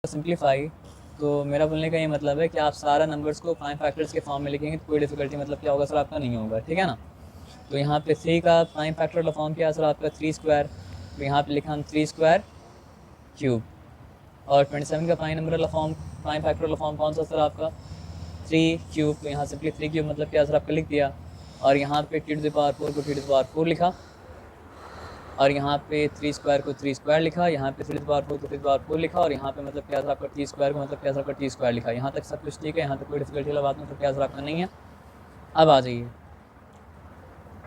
Simplify, तो मेरा बोलने का ये मतलब है कि आप सारा नंबर्स को प्राइम फैक्टर्स के फॉर्म में लिखेंगे तो कोई डिफिकल्टी मतलब क्या होगा सर आपका नहीं होगा, ठीक है ना। तो यहाँ पे 3 का प्राइम फैक्टर वाला फॉर्म क्या है सर आपका 3 स्क्वायर, तो यहाँ पे लिखा हम 3 स्क्वायर क्यूब। और 27 का प्राइम फैक्टर वाला फॉर्म कौन सा सर आपका 3 क्यूब, तो यहाँ सिंपली 3 क्यूब मतलब क्या सर आपका लिख दिया। और यहाँ पे टी टू द पावर 4 को टी टू द पावर 4 लिखा, और यहाँ पे 3 स्क्वायर को 3 स्क्वायर लिखा, यहाँ पे 3 टू द पावर 4 को 3 टू द पावर 4 लिखा, और यहाँ पे मतलब क्या सर आपका टी स्क्वायर को मतलब क्या सर आपका टी स्क्वायर लिखा। यहाँ तक सब कुछ ठीक है, यहाँ तक कोई डिफिकल्टी वाला बात मतलब क्या सर आपका नहीं है। अब आ जाइए,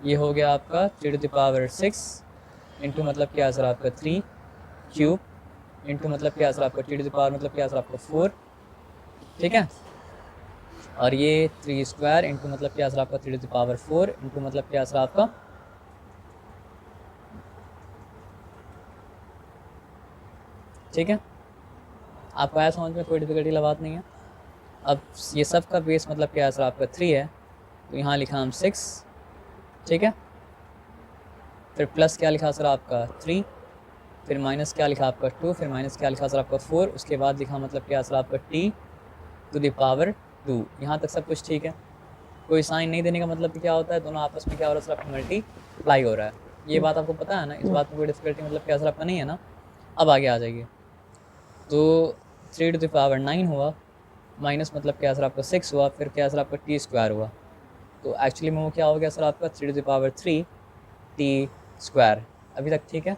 ये हो गया आपका 3 टू द पावर 6 इंटू मतलब क्या सर आपका 3 क्यूब इंटू मतलब क्या सर आपका टी टू द पावर मतलब क्या सर आपका 4, ठीक है। और ये 3 स्क्वायर इंटू मतलब क्या सर आपका 3 टू द पावर 4 इंटू मतलब क्या सर आपका, ठीक है। आपको आया समझ में, कोई डिफिकल्टी वाला बात नहीं है। अब ये सब का बेस मतलब क्या है सर आपका 3 है, तो यहाँ लिखा हम 6, ठीक है। फिर प्लस क्या लिखा सर आपका 3, फिर माइनस क्या लिखा आपका 2, फिर माइनस क्या लिखा सर आपका 4, उसके बाद लिखा मतलब क्या सर आपका टी टू द पावर 2। यहाँ तक सब कुछ ठीक है। कोई साइन नहीं देने का मतलब क्या होता है, दोनों आपस में क्या हो रहा है सर आपका मल्टीप्लाई हो रहा है। ये बात आपको पता है ना, इस बात में कोई डिफिकल्टी मतलब क्या सर आपका नहीं है ना। अब आगे आ जाइए, तो 3 टू द पावर 9 हुआ, माइनस मतलब क्या सर आपका 6 हुआ, फिर क्या सर आपका टी स्क्वायर हुआ। तो एक्चुअली में वो क्या हो गया सर आपका 3 to the power 3 T square. अभी तक ठीक है।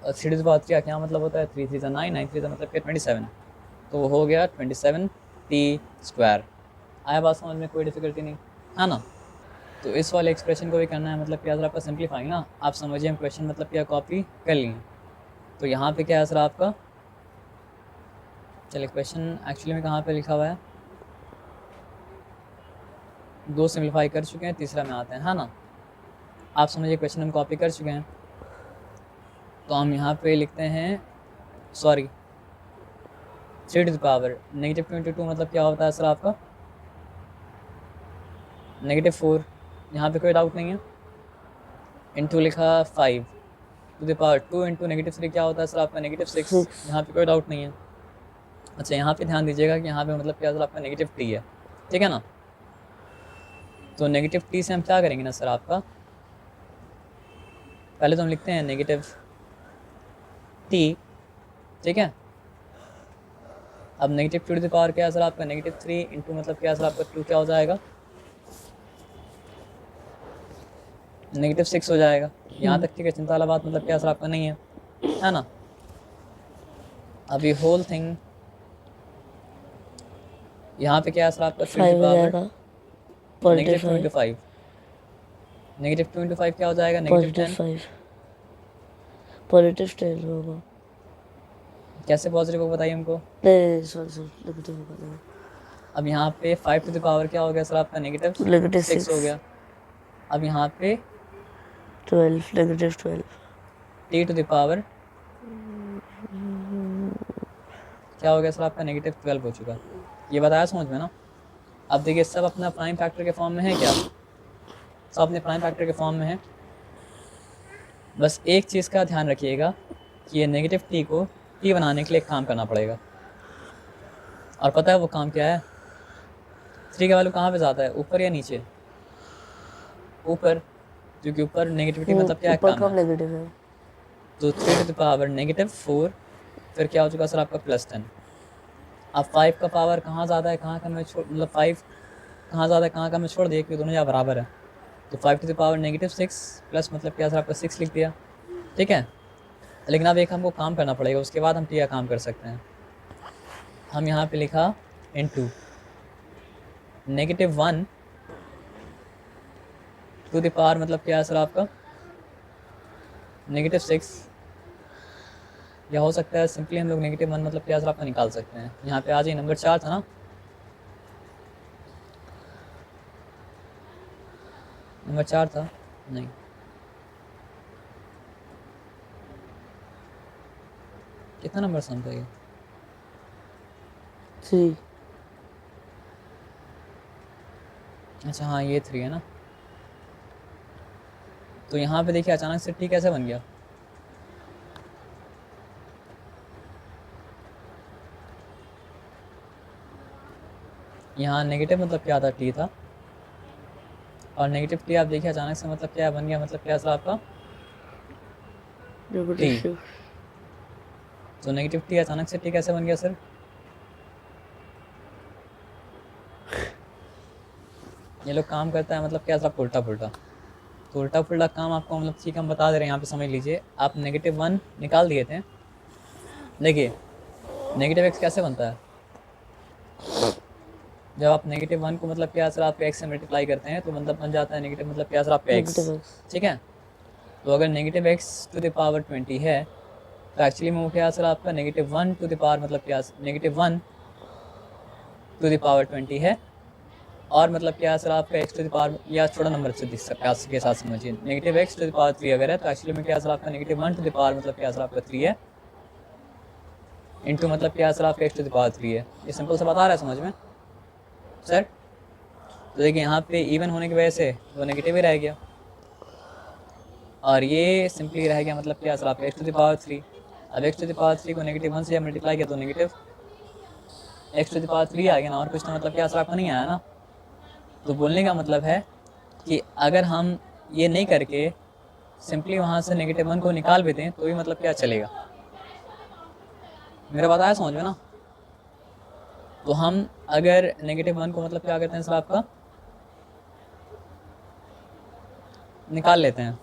3 टू द पावर 3 क्या मतलब होता है, 3 3 9, 9 3 मतलब क्या 27, तो वो हो गया 27 टी स्क्वायर। आया बात समझ में, कोई डिफिकल्टी नहीं है ना। तो इस वाले एक्सप्रेशन को भी करना है मतलब क्या सर आपका सिंप्लीफाई ना। आप समझिए हम क्वेश्चन मतलब क्या कॉपी कर लिए। तो यहाँ पे क्या है सर आपका, चलिए क्वेश्चन एक्चुअली में कहाँ पे लिखा हुआ है, 2 सिंप्लीफाई कर चुके हैं, तीसरा में आते हैं, है ना। आप समझिए क्वेश्चन हम कॉपी कर चुके हैं, तो हम यहाँ पे लिखते हैं, सॉरी 3 टू द पावर -2 मतलब क्या होता है सर आपका -4, यहाँ पे कोई डाउट नहीं है। इंटू लिखा 5 टू द पावर 2 इंटू -3 क्या होता है सर आपका -6, यहाँ पे कोई डाउट नहीं है। अच्छा यहाँ पे ध्यान दीजिएगा कि यहाँ पे मतलब क्या सर आपका -t है, ठीक है ना। तो -t से हम क्या करेंगे ना सर आपका, पहले तो हम लिखते हैं -t, ठीक है। अब -2 टू द पावर क्या है सर आपका -3 इंटू मतलब क्या सर आपका 2 क्या हो जाएगा -6 हो जाएगा। यहाँ तक ठीक है, चिंता वाला बात मतलब क्या सर आपका नहीं है ना। अब ये होल थिंग यहाँ पे क्या है सर आपका 3 to the power -2 into 5, -2 into 5 क्या हो जाएगा -10, पॉजिटिव होगा। कैसे पॉजिटिव होगा बताइए हमको। नेगेटिव होगा। अब यहाँ पे 5 टू द पावर क्या हो गया सर आपका -6 हो गया। अब यहाँ पे 12 t टू द पावर क्या हो गया सर आपका -12 हो चुका। ये बताया समझ में ना। अब देखिए सब अपना प्राइम फैक्टर के फॉर्म में है क्या, सब अपने प्राइम फैक्टर के फॉर्म में है। बस एक चीज़ का ध्यान रखिएगा कि ये -t को t बनाने के लिए एक काम करना पड़ेगा, और पता है वो काम क्या है। 3 का वैल्यू कहाँ पे जाता है, ऊपर या नीचे, ऊपर, क्योंकि ऊपर नेगेटिविटी मतलब क्या है, कम है। नेगेटिव है। तो 3 टू द पावर -4, फिर क्या हो चुका सर आपका +10। अब 5 का पावर कहाँ ज़्यादा है कहाँ कम है, मतलब 5 कहाँ ज़्यादा है कहाँ कम है छोड़ दिए, क्योंकि दोनों यहाँ बराबर है। तो 5 टू द पावर -6 प्लस मतलब क्या सर आपका 6 लिख दिया, ठीक है। लेकिन अब एक हमको काम करना पड़ेगा, उसके बाद हम टी का काम कर सकते हैं। हम यहाँ पे लिखा इनटू -1 टू द पावर मतलब क्या है सर आपका -6, या हो सकता है सिंपली हम लोग -1 मतलब क्या सर आपका निकाल सकते हैं। यहाँ पे आ जाइए, नंबर 4 था ना, नंबर 4 था नहीं, कितना नंबर सम था ये, 3। अच्छा हाँ ये 3 है ना। तो यहाँ पे देखिए अचानक से टी कैसे बन गया, यहाँ नेगेटिव मतलब क्या था, टी था, और नेगेटिव टी आप देखिए अचानक से मतलब क्या बन गया, मतलब क्या सर आपका नेगेटिव टी। 6 तो नेगेटिव टी अचानक से टी कैसे बन गया सर? ये लोग काम करता है मतलब क्या सर आपको उल्टा पुल्टा, तो उल्टा पुल्टा काम आपको मतलब ठीक हम बता दे रहे हैं यहाँ पे, समझ लीजिए। आप -1 निकाल दिए थे, देखिए नेगेटिव एक्स कैसे बनता है, जब आप -1 को मतलब क्या सर आपके एक्स से मल्टीप्लाई करते हैं तो मतलब बन जाता है नेगेटिव मतलब क्या सर आपका एक्स, नेगेटिव एक्स ठीक है। तो अगर negative x to the power 20 है तो एक्चुअली में वो क्या सर आपका -1 टू द पावर मतलब क्या, -1 टू द पावर 20 है, और मतलब क्या सर आपका एक्स टू द पावर, या छोटा नंबर से के साथ समझिए, negative x to the power 3 अगर है तो एक्चुअली में क्या सर आपका -1 टू द पावर मतलब क्या सर आपका 3 है, इंटू मतलब क्या सर आपका एक्स टू द पावर 3 है। ये सिंपल से बता रहा है समझ में सर? तो देखिए यहाँ पे इवन होने की वजह से वो नेगेटिव ही रह गया, और ये सिंपली रह गया मतलब क्या सर आपका एक्स टू द पावर 3। अब एक्स टू द पावर 3 को -1 से मल्टीप्लाई किया तो negative x to the power 3 आ गया ना, और कुछ तो मतलब क्या सर आपका नहीं आया ना। तो बोलने का मतलब है कि अगर हम ये नहीं करके सिंपली वहाँ से -1 को निकाल भी दें तो भी मतलब क्या चलेगा, मेरा बात आया समझ में ना। तो हम अगर -1 को मतलब क्या करते हैं सर आपका निकाल लेते हैं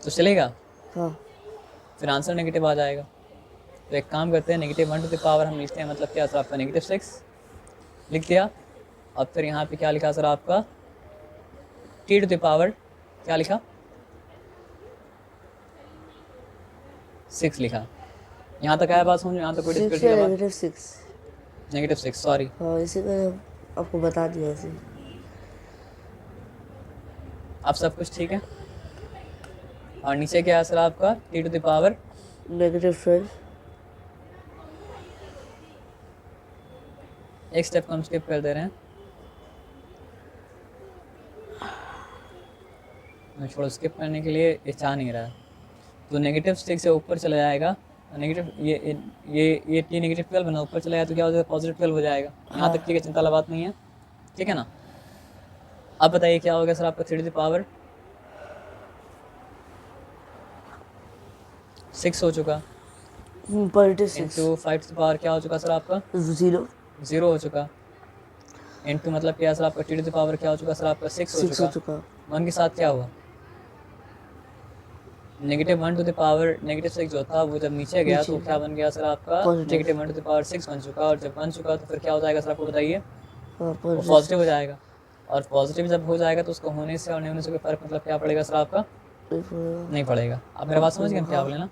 तो चलेगा, हाँ फिर आंसर नेगेटिव आ जाएगा। तो एक काम करते हैं, -1 टू द पावर हम लिखते हैं मतलब क्या सर आपका -6 लिख दिया। अब फिर यहाँ पे क्या लिखा सर आपका t टू द पावर क्या लिखा 6 लिखा। यहाँ तक आया बात समझ में, यहाँ तक कोई 6 डिफिकल्टी या है बात? -6 -6 सॉरी। हाँ इसी का आपको बता दिया ऐसे। अब सब कुछ ठीक है, और नीचे क्या है सर आपका t टू द पावर -12 एक स्टेप को हम स्किप कर दे रहे हैं, मैं छोड़ो स्किप करने के लिए ये चाह नहीं रहा है। तो -6 से ऊपर चला जाएगा, नेगेटिव ये t -12 बना, ऊपर चला जाए तो क्या हो जाएगा +12 हो जाएगा। यहाँ तक ठीक है, चिंता वाला बात नहीं है, ठीक है ना। अब बताइए क्या हो गया सर आपका 3 टू द पावर 6 हो चुका, -6 इंटू 5 टू द पावर क्या हो चुका सर आपका 0 0 हो चुका, इंटू मतलब क्या सर आपका t टू द पावर क्या हो चुका सर आपका 6 हो 6 हो चुका। चुका 1 के साथ क्या हुआ, -1 टू द पावर -6 जो था वो जब नीचे गया तो क्या बन गया सर आपका Positive. -1 टू द पावर 6 बन चुका, और जब बन चुका तो फिर क्या हो जाएगा सर आपको बताइए, हाँ वो पॉजिटिव हो जाएगा। और पॉजिटिव जब हो जाएगा तो उसको होने से और नहीं होने से कोई फर्क मतलब क्या पड़ेगा सर आपका नहीं पड़ेगा। आप मेरा बात समझ गए हम क्या बोले ना।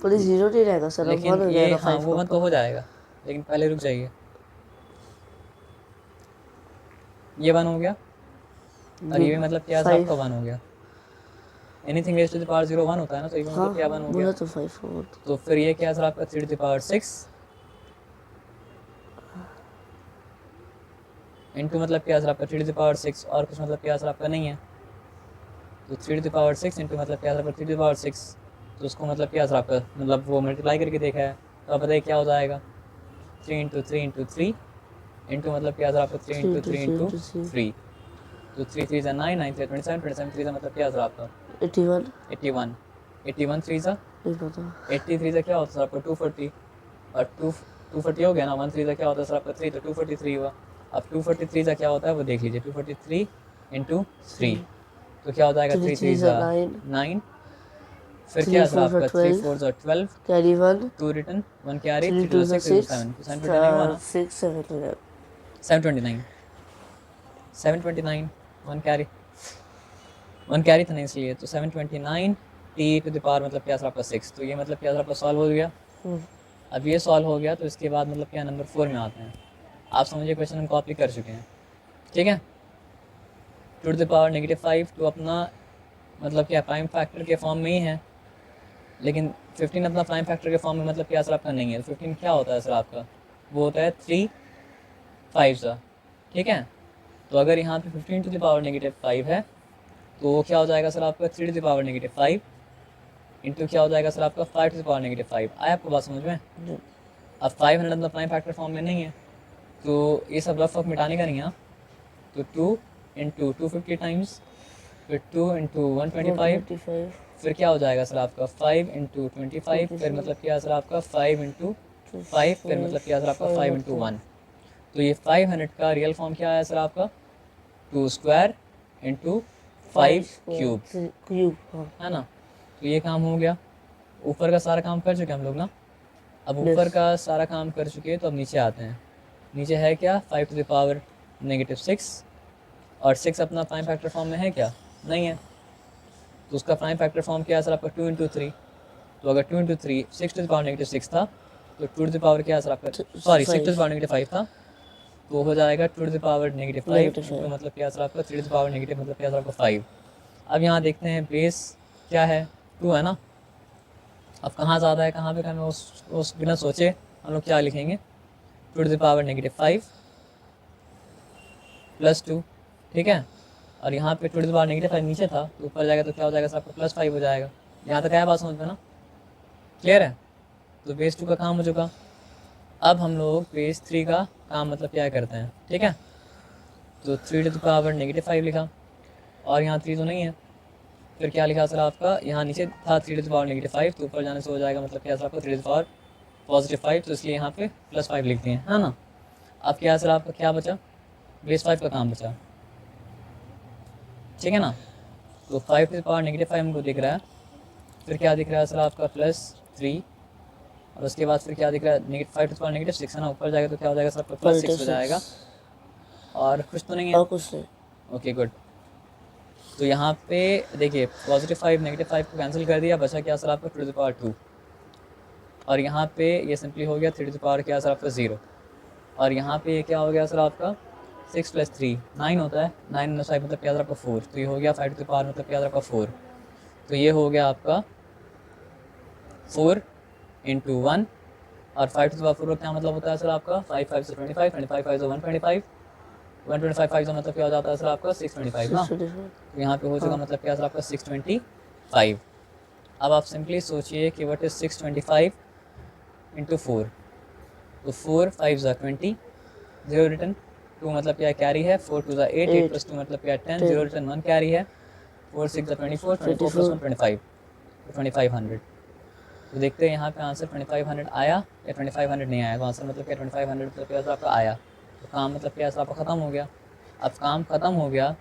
पर 0 नहीं रहेगा सर, अब 1 लेकिन हो ये जाएगा हाँ 5 वो का। 1 तो हो जाएगा, लेकिन पहले रुक जाइए, ये 1 हो गया और ये भी मतलब क्या सर आपका 1 हो गया। Anything raise to the power 0 1 होता है ना, तो ये भी मतलब क्या 1 हो बोला गया। तो 5 होगा तो फिर ये क्या सर आपका 3 टू द पावर 6 इंटू मतलब क्या सर आपका 3 टू द पावर 6, और कुछ मतलब क्या सर आपका नहीं है। तो 3 टू द पावर 6 इंटू मतलब क्या सर आपका 3 टू द पावर 6, तो उसको मतलब क्या सर आपका मतलब वो मल्टीप्लाई करके देखा है, तो आप बताइए क्या हो जाएगा 3 इंटू 3 इंटू 3 इंटू मतलब क्या सर आपका 3 इंटू 3 इंटू 3, तो 3 3 ज़ा 9 9 3 27 27 3 ज़ा मतलब क्या सर आपका 81 81 81 3 ज़ा नहीं पता 83 ज़ा क्या होता है सर आपका 240, और 240 हो गया ना, 1 3 ज़ा क्या होता है सर आपका 3, तो 243 हुआ। अब 243 ज़ा क्या होता है वो देख लीजिए, 243 इंटू 3 तो क्या हो जाएगा 3 3 ज़ा 9, फिर क्या है सर आपका 3 4 ज़ा 12, कैरी 1 2 रिटर्न 1 कैरी 3 3 टू 2 ज़ा 6 6 7, तो 729 हुआ ना, 6 7 729 729 1 कैरी 1 कैरी था नहीं इसलिए, तो 729 t टू द पावर मतलब क्या सर आपका 6, तो ये मतलब क्या सर आपका सॉल्व हो गया। अब ये सॉल्व हो गया तो इसके बाद मतलब क्या नंबर 4 में आते हैं। आप समझिए क्वेश्चन हम कॉपी कर चुके हैं, ठीक है। 2 टू द पावर -5 तो अपना मतलब क्या प्राइम फैक्टर के फॉर्म में ही है, लेकिन 15 अपना प्राइम फैक्टर के फॉर्म में मतलब क्या सर आपका नहीं है। 15 क्या होता है सर आपका, वो होता है 3 5 सा, ठीक है। तो अगर यहाँ पे 15 टू द पावर -5 है तो वो क्या हो जाएगा सर आपका 3 टू द पावर -5 इंटू क्या हो जाएगा सर आपका 5 टू द पावर नेगेटिव 5। आया आपको बात समझ में? जी। अब 500 अंदर प्राइम फैक्टर फॉर्म में नहीं है, तो ये सब रफ मिटाने का नहीं है। तो 2 इंटू 250 टाइम्स, फिर 2 इंटू 125, 125 फिर क्या हो जाएगा सर आपका 5 इंटू 25, फिर मतलब क्या है सर आपका 5 इंटू 5, फिर मतलब क्या है सर आपका 5 इंटू 1। तो ये 500 का रियल फॉर्म क्या है सर आपका 2 स्क्वायर इंटू 5 क्यूब, क्यूब, हाँ। है ना। तो ये काम हो गया, ऊपर का सारा काम कर चुके हम लोग ना। अब ऊपर का सारा काम कर चुके तो अब नीचे आते हैं। नीचे है क्या 5 टू द पावर नेगेटिव 6, और 6 अपना प्राइम फैक्टर फॉर्म में है क्या? नहीं है। तो उसका प्राइम फैक्टर फॉर्म क्या है सर आपका 2 इंटू 3। तो अगर 2 into 3 6 to the power negative 6 था, तो 2 टू द पावर क्या है सर आपका, sorry 6 to the power negative 5 था, तो हो जाएगा 2 to the power negative 5 into मतलब क्या है सर आपका 3 टू द पावर नेगेटिव मतलब क्या है सर आपका 5। अब यहाँ देखते हैं बेस क्या है, 2 है ना। अब कहाँ ज़्यादा है कहाँ पे कम है, उस बिना सोचे हम लोग क्या लिखेंगे 2 to the power negative 5 plus 2, ठीक है। और यहाँ पे 2 टू द पावर नेगेटिव 5 नीचे था, तो ऊपर जाएगा तो क्या हो जाएगा सर आपका प्लस 5 हो जाएगा। यहाँ तक आया बात समझ में ना, क्लियर है? तो बेस 2 का काम हो चुका। अब हम लोग बेस 3 का काम मतलब क्या करते हैं, ठीक है। तो 3 टू द पावर नेगेटिव 5 लिखा, और यहाँ 3 तो नहीं है, फिर क्या लिखा सर आपका, यहाँ नीचे था 3 टू द पावर नेगेटिव 5, तो ऊपर जाने से हो जाएगा मतलब क्या सर आपका 3 टू द पावर पॉजिटिव 5, तो इसलिए यहाँ पे प्लस 5 लिख दिए, है ना। अब क्या सर आपका क्या बचा, बेस 5 का काम बचा, ठीक है ना। तो 5 टू द पावर नेगेटिव 5 हमको दिख रहा है, फिर क्या दिख रहा है सर आपका प्लस 3, और उसके बाद फिर क्या दिख रहा है negative 5 to the power negative 6, है ना। ऊपर जाएगा तो क्या हो जाएगा सर आपका प्लस 6 हो जाएगा, और कुछ तो नहीं है, और कुछ नहीं। Okay good. तो यहाँ पे देखिए पॉजिटिव 5 नेगेटिव 5 को कैंसिल कर दिया, बचा क्या सर आपका 2 टू द पावर 2, और यहाँ पे ये सिंपली हो गया 3 टू द पावर क्या सर आपका 0, और यहाँ पे ये क्या हो गया सर आपका 6 प्लस 3 9 होता है, 9 माइनस 5 मतलब क्या सर आपका 4, तो ये हो गया 5 टू द पावर मतलब क्या सर आपका 4, तो ये हो गया आपका 4 इंटू 1, और 5 टू द पावर 4 का क्या मतलब होता है सर आपका 5 5 से 25, 25 5 से 125, 125 5 का मतलब क्या हो जाता है सर आपका 625 ना। तो यहाँ पे हो चुका मतलब क्या सर आपका 625। अब आप सिंपली सोचिए कि व्हाट इज 625 इंटू 4, तो 4 5 ज़ा 20, 0 रिटर्न, 2 मतलब क्या कैरी है, 4 2 ज़ा 8, 8 प्लस 2 मतलब क्या 10, 0 रिटर्न 1 कैरी है, 4 6 ज़ा 24, 24 प्लस 1 25, तो 2500। तो देखते हैं यहाँ पे आंसर 2500 आया या 2500 नहीं आया। तो आंसर मतलब क्या 2500 मतलब क्या आपका आया, तो काम मतलब क्या आपका ख़त्म हो गया। अब काम ख़त्म हो गया